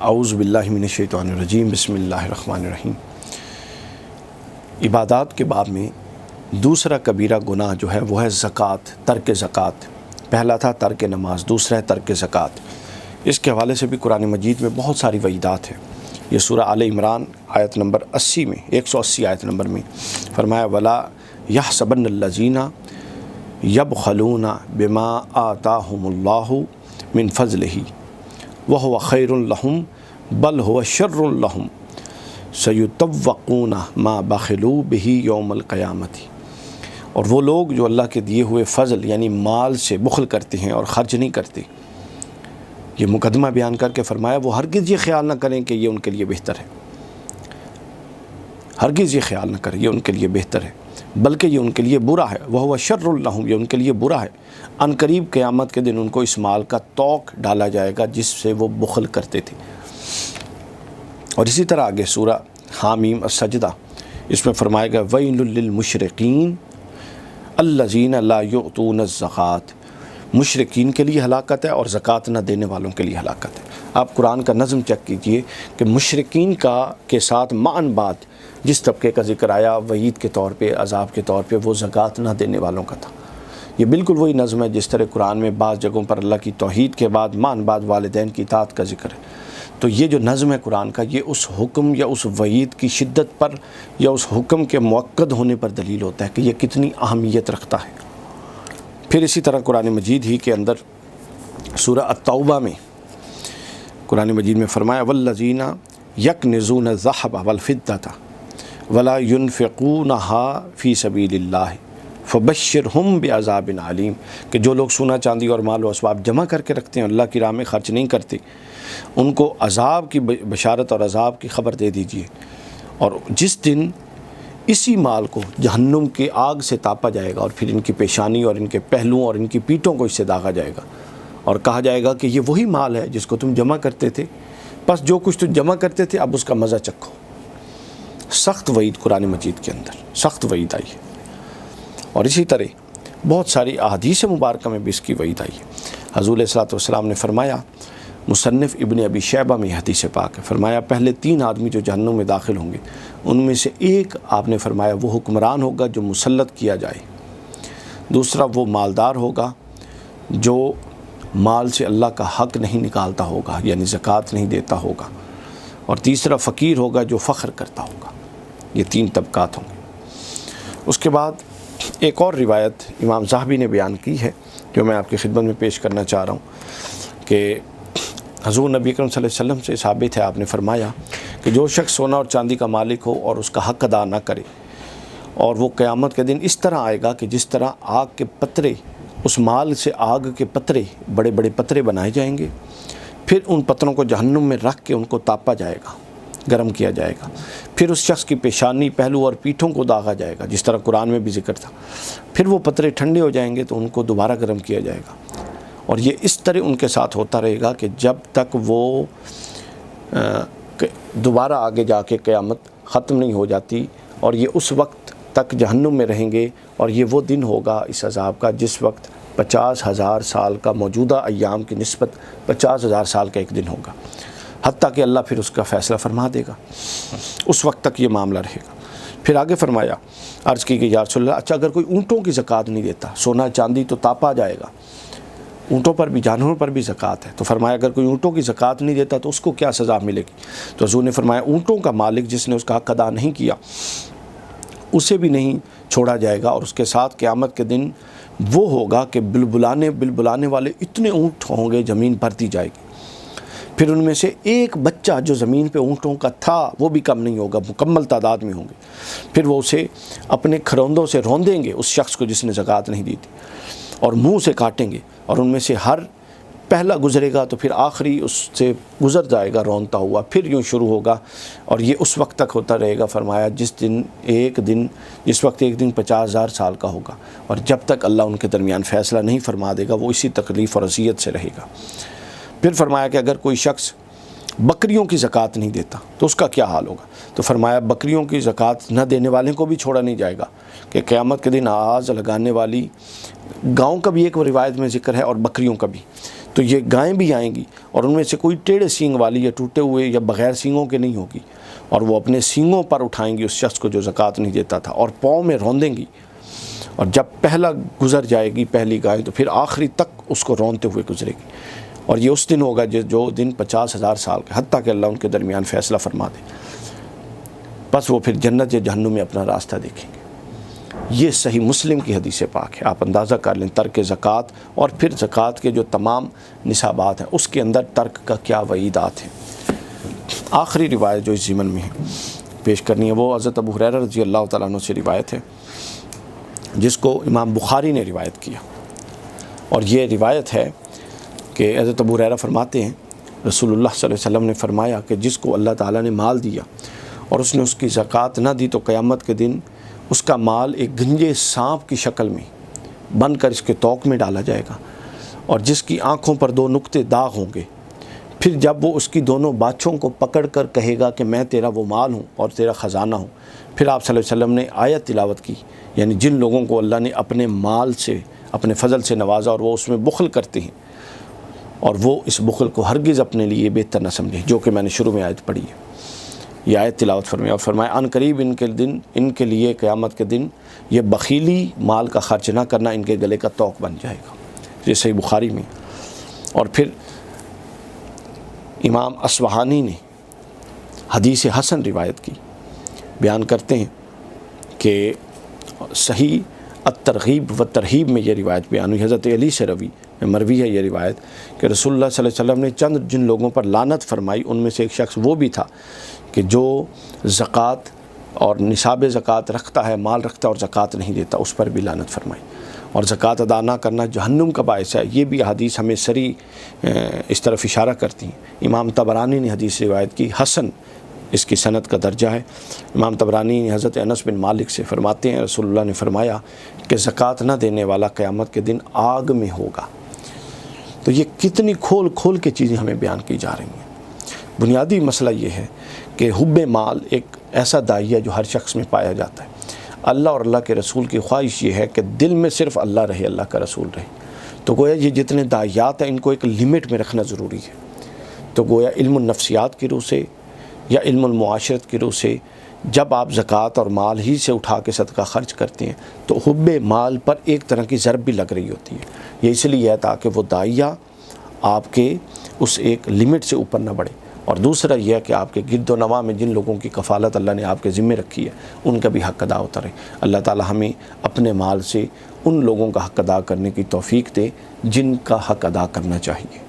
اعوذ باللہ من الشیطان الرجیم بسم اللہ الرحمن الرحیم۔ عبادات کے باب میں دوسرا کبیرہ گناہ جو ہے وہ ہے زکوٰۃ، ترک زکوٰۃ۔ پہلا تھا ترک نماز، دوسرا ہے ترک زکوٰۃ۔ اس کے حوالے سے بھی قرآن مجید میں بہت ساری وعیدات ہیں۔ یہ سورہ آل عمران آیت نمبر 80 میں 180 آیت نمبر میں فرمایا وَلَا يَحْسَبَنَّ الَّذِينَ يَبْخَلُونَ بِمَا آتَاهُمُ اللَّهُ مِنْ فَضْلِهِ وَهُوَ خَيْرٌ لَهُمْ بَلْ هُوَ شَرٌّ لَهُمْ سَيُطَوَّقُونَ مَا بَخِلُوا بِهِ يَوْمَ الْقِيَامَةِ۔ اور وہ لوگ جو اللہ کے دیے ہوئے فضل یعنی مال سے بخل کرتے ہیں اور خرچ نہیں کرتے، یہ مقدمہ بیان کر کے فرمایا وہ ہرگز یہ خیال نہ کریں کہ یہ ان کے لیے بہتر ہے، ہرگز یہ خیال نہ کریں یہ ان کے لیے بہتر ہے، بلکہ یہ ان کے لیے برا ہے۔ وَهُوَ شَرٌّ لَهُمْ، یہ ان کے لیے برا ہے۔ ان قریب قیامت کے دن ان کو اس مال کا توق ڈالا جائے گا جس سے وہ بخل کرتے تھے۔ اور اسی طرح آگے سورہ حامیم السجدہ، اس میں فرمائے گا وَيْلٌ لِّلْمُشْرِكِينَ الَّذِينَ لَا يُؤْتُونَ الزَّكَاةَ۔ مشرکین کے لیے ہلاکت ہے اور زکوٰۃ نہ دینے والوں کے لیے ہلاکت ہے۔ آپ قرآن کا نظم چیک کیجئے کہ مشرکین کے ساتھ معاً بعد جس طبقے کا ذکر آیا وعید کے طور پہ، عذاب کے طور پہ، وہ زکوٰۃ نہ دینے والوں کا تھا۔ یہ بالکل وہی نظم ہے جس طرح قرآن میں بعض جگہوں پر اللہ کی توحید کے بعد معاً بعد والدین کی اطاعت کا ذکر ہے۔ تو یہ جو نظم ہے قرآن کا، یہ اس حکم یا اس وعید کی شدت پر یا اس حکم کے مؤکد ہونے پر دلیل ہوتا ہے کہ یہ کتنی اہمیت رکھتا ہے۔ پھر اسی طرح قرآن مجید ہی کے اندر سورہ التوبہ میں قرآن مجید میں فرمایا والذین یکنزون الذھب والفضة ولا ينفقونها فی سبیل اللہ فبشرہم بعذاب علیم، کہ جو لوگ سونا چاندی اور مال و اسباب جمع کر کے رکھتے ہیں اللہ کی راہ میں خرچ نہیں کرتے، ان کو عذاب کی بشارت اور عذاب کی خبر دے دیجیے۔ اور جس دن اسی مال کو جہنم کی آگ سے تاپا جائے گا اور پھر ان کی پیشانی اور ان کے پہلوؤں اور ان کی پیٹھوں کو اس سے داغا جائے گا اور کہا جائے گا کہ یہ وہی مال ہے جس کو تم جمع کرتے تھے، بس جو کچھ تم جمع کرتے تھے اب اس کا مزہ چکھو۔ سخت وعید قرآن مجید کے اندر، سخت وعید آئی ہے۔ اور اسی طرح بہت ساری احادیث مبارکہ میں بھی اس کی وعید آئی ہے۔ حضور علیہ الصلوۃ والسلام نے فرمایا، مصنف ابن ابی شیبہ میں حدیث پاک ہے، فرمایا پہلے 3 آدمی جو جہنم میں داخل ہوں گے ان میں سے ایک آپ نے فرمایا وہ حکمران ہوگا جو مسلط کیا جائے، دوسرا وہ مالدار ہوگا جو مال سے اللہ کا حق نہیں نکالتا ہوگا یعنی زکوٰۃ نہیں دیتا ہوگا، اور تیسرا فقیر ہوگا جو فخر کرتا ہوگا۔ یہ 3 طبقات ہوں گے۔ اس کے بعد ایک اور روایت امام ذہبی نے بیان کی ہے جو میں آپ کی خدمت میں پیش کرنا چاہ رہا ہوں کہ حضور نبی اکرم صلی اللہ علیہ وسلم سے ثابت ہے، آپ نے فرمایا کہ جو شخص سونا اور چاندی کا مالک ہو اور اس کا حق ادا نہ کرے، اور وہ قیامت کے دن اس طرح آئے گا کہ جس طرح آگ کے پترے، اس مال سے آگ کے پترے، بڑے بڑے پترے بنائے جائیں گے، پھر ان پتروں کو جہنم میں رکھ کے ان کو تاپا جائے گا، گرم کیا جائے گا، پھر اس شخص کی پیشانی، پہلو اور پیٹھوں کو داغا جائے گا جس طرح قرآن میں بھی ذکر تھا، پھر وہ پترے ٹھنڈے ہو جائیں گے تو ان کو دوبارہ گرم کیا جائے گا، اور یہ اس طرح ان کے ساتھ ہوتا رہے گا کہ جب تک وہ دوبارہ آگے جا کے قیامت ختم نہیں ہو جاتی، اور یہ اس وقت تک جہنم میں رہیں گے۔ اور یہ وہ دن ہوگا اس عذاب کا جس وقت 50,000 سال کا موجودہ ایام کی نسبت 50,000 سال کا ایک دن ہوگا، حتیٰ کہ اللہ پھر اس کا فیصلہ فرما دے گا۔ اس وقت تک یہ معاملہ رہے گا۔ پھر آگے فرمایا، عرض کی کہ یا رسول اللہ، اچھا اگر کوئی اونٹوں کی زکوٰۃ نہیں دیتا، سونا چاندی تو تاپا جائے گا، اونٹوں پر بھی، جانوروں پر بھی زکوٰۃ ہے، تو فرمایا اگر کوئی اونٹوں کی زکوٰۃ نہیں دیتا تو اس کو کیا سزا ملے گی؟ تو حضور نے فرمایا اونٹوں کا مالک جس نے اس کا حق ادا نہیں کیا اسے بھی نہیں چھوڑا جائے گا، اور اس کے ساتھ قیامت کے دن وہ ہوگا کہ بلبلانے والے اتنے اونٹ ہوں گے زمین بھرتی جائے گی، پھر ان میں سے ایک بچہ جو زمین پہ اونٹوں کا تھا وہ بھی کم نہیں ہوگا، مکمل تعداد میں ہوں گے، پھر وہ اسے اپنے کھروندوں سے روندیں گے اس شخص کو جس نے زکوٰۃ نہیں دی تھی، اور منہ سے کاٹیں گے، اور ان میں سے ہر پہلا گزرے گا تو پھر آخری اس سے گزر جائے گا رونتا ہوا، پھر یوں شروع ہوگا، اور یہ اس وقت تک ہوتا رہے گا۔ فرمایا جس وقت ایک دن 50,000 سال کا ہوگا، اور جب تک اللہ ان کے درمیان فیصلہ نہیں فرما دے گا وہ اسی تکلیف اور اذیت سے رہے گا۔ پھر فرمایا کہ اگر کوئی شخص بکریوں کی زکوٰۃ نہیں دیتا تو اس کا کیا حال ہوگا؟ تو فرمایا بکریوں کی زکوٰۃ نہ دینے والے کو بھی چھوڑا نہیں جائے گا کہ قیامت کے دن آواز لگانے والی گاؤں کا بھی ایک روایت میں ذکر ہے اور بکریوں کا بھی، تو یہ گائیں بھی آئیں گی اور ان میں سے کوئی ٹیڑھے سینگ والی یا ٹوٹے ہوئے یا بغیر سینگوں کے نہیں ہوگی، اور وہ اپنے سینگوں پر اٹھائیں گی اس شخص کو جو زکوٰۃ نہیں دیتا تھا، اور پاؤں میں روندیں گی، اور جب پہلا گزر جائے گی پہلی گائے تو پھر آخری تک اس کو رونتے ہوئے گزرے گی، اور یہ اس دن ہوگا جو دن 50,000 سال کے، حتیٰ کہ اللہ ان کے درمیان فیصلہ فرما دے، بس وہ پھر جنت یا جہنم میں اپنا راستہ دیکھیں گے۔ یہ صحیح مسلم کی حدیث پاک ہے، آپ اندازہ کر لیں ترک زکوٰۃ، اور پھر زکوٰۃ کے جو تمام نصابات ہیں اس کے اندر ترک کا کیا وعیدات ہیں۔ آخری روایت جو اس ضمن میں ہے پیش کرنی ہے وہ حضرت ابو ہریرہ رضی اللہ تعالیٰ عنہ سے روایت ہے، جس کو امام بخاری نے روایت کیا، اور یہ روایت ہے کہ حضرت ابو ہریرہ فرماتے ہیں رسول اللہ صلی اللہ علیہ وسلم نے فرمایا کہ جس کو اللہ تعالیٰ نے مال دیا اور اس نے اس کی زکوٰۃ نہ دی تو قیامت کے دن اس کا مال ایک گنجے سانپ کی شکل میں بن کر اس کے توق میں ڈالا جائے گا، اور جس کی آنکھوں پر 2 نقطے داغ ہوں گے، پھر جب وہ اس کی دونوں باچھوں کو پکڑ کر کہے گا کہ میں تیرا وہ مال ہوں اور تیرا خزانہ ہوں، پھر آپ صلی اللہ علیہ وسلم نے آیت تلاوت کی، یعنی جن لوگوں کو اللہ نے اپنے مال سے اپنے فضل سے نوازا اور وہ اس میں بخل کرتے ہیں اور وہ اس بخل کو ہرگز اپنے لیے بہتر نہ سمجھیں، جو کہ میں نے شروع میں آیت پڑھی ہے، یہ آیت تلاوت فرمایا، اور فرمایا ان قریب ان کے لیے قیامت کے دن یہ بخیلی مال کا خرچ نہ کرنا ان کے گلے کا طوق بن جائے گا، یہ صحیح بخاری میں۔ اور پھر امام اصبہانی نے حدیث حسن روایت کی، بیان کرتے ہیں کہ صحیح الترغیب و ترہیب میں یہ روایت بیان ہوئی، حضرت علی سے مروی ہے یہ روایت کہ رسول اللہ صلی اللہ علیہ وسلم نے چند جن لوگوں پر لعنت فرمائی ان میں سے ایک شخص وہ بھی تھا کہ جو زکوٰۃ اور نصاب زکوٰۃ رکھتا ہے، مال رکھتا ہے اور زکوٰۃ نہیں دیتا، اس پر بھی لعنت فرمائی، اور زکوٰۃ ادا نہ کرنا جہنم کا باعث ہے۔ یہ بھی حدیث ہمیں صریح اس طرف اشارہ کرتی ہیں۔ امام طبرانی نے حدیث روایت کی، حسن اس کی سند کا درجہ ہے۔ امام طبرانی نے حضرت انس بن مالک سے فرماتے ہیں رسول اللہ نے فرمایا کہ زکوٰۃ نہ دینے والا قیامت کے دن آگ میں ہوگا۔ تو یہ کتنی کھول کھول کے چیزیں ہمیں بیان کی جا رہی ہیں۔ بنیادی مسئلہ یہ ہے کہ حب مال ایک ایسا داعیہ جو ہر شخص میں پایا جاتا ہے۔ اللہ اور اللہ کے رسول کی خواہش یہ ہے کہ دل میں صرف اللہ رہے، اللہ کا رسول رہے۔ تو گویا یہ جتنے داعیات ہیں ان کو ایک لمٹ میں رکھنا ضروری ہے۔ تو گویا علم النفسیات کی روح سے یا علم المعاشرت کی روح سے جب آپ زکوٰۃ اور مال ہی سے اٹھا کے صدقہ خرچ کرتے ہیں تو حب مال پر ایک طرح کی ضرب بھی لگ رہی ہوتی ہے۔ یہ اس لیے ہے تاکہ وہ داعیہ آپ کے اس ایک لمٹ سے اوپر نہ بڑھے، اور دوسرا یہ ہے کہ آپ کے گرد و نواح میں جن لوگوں کی کفالت اللہ نے آپ کے ذمہ رکھی ہے ان کا بھی حق ادا ہوتا رہے۔ اللہ تعالی ہمیں اپنے مال سے ان لوگوں کا حق ادا کرنے کی توفیق دے جن کا حق ادا کرنا چاہیے۔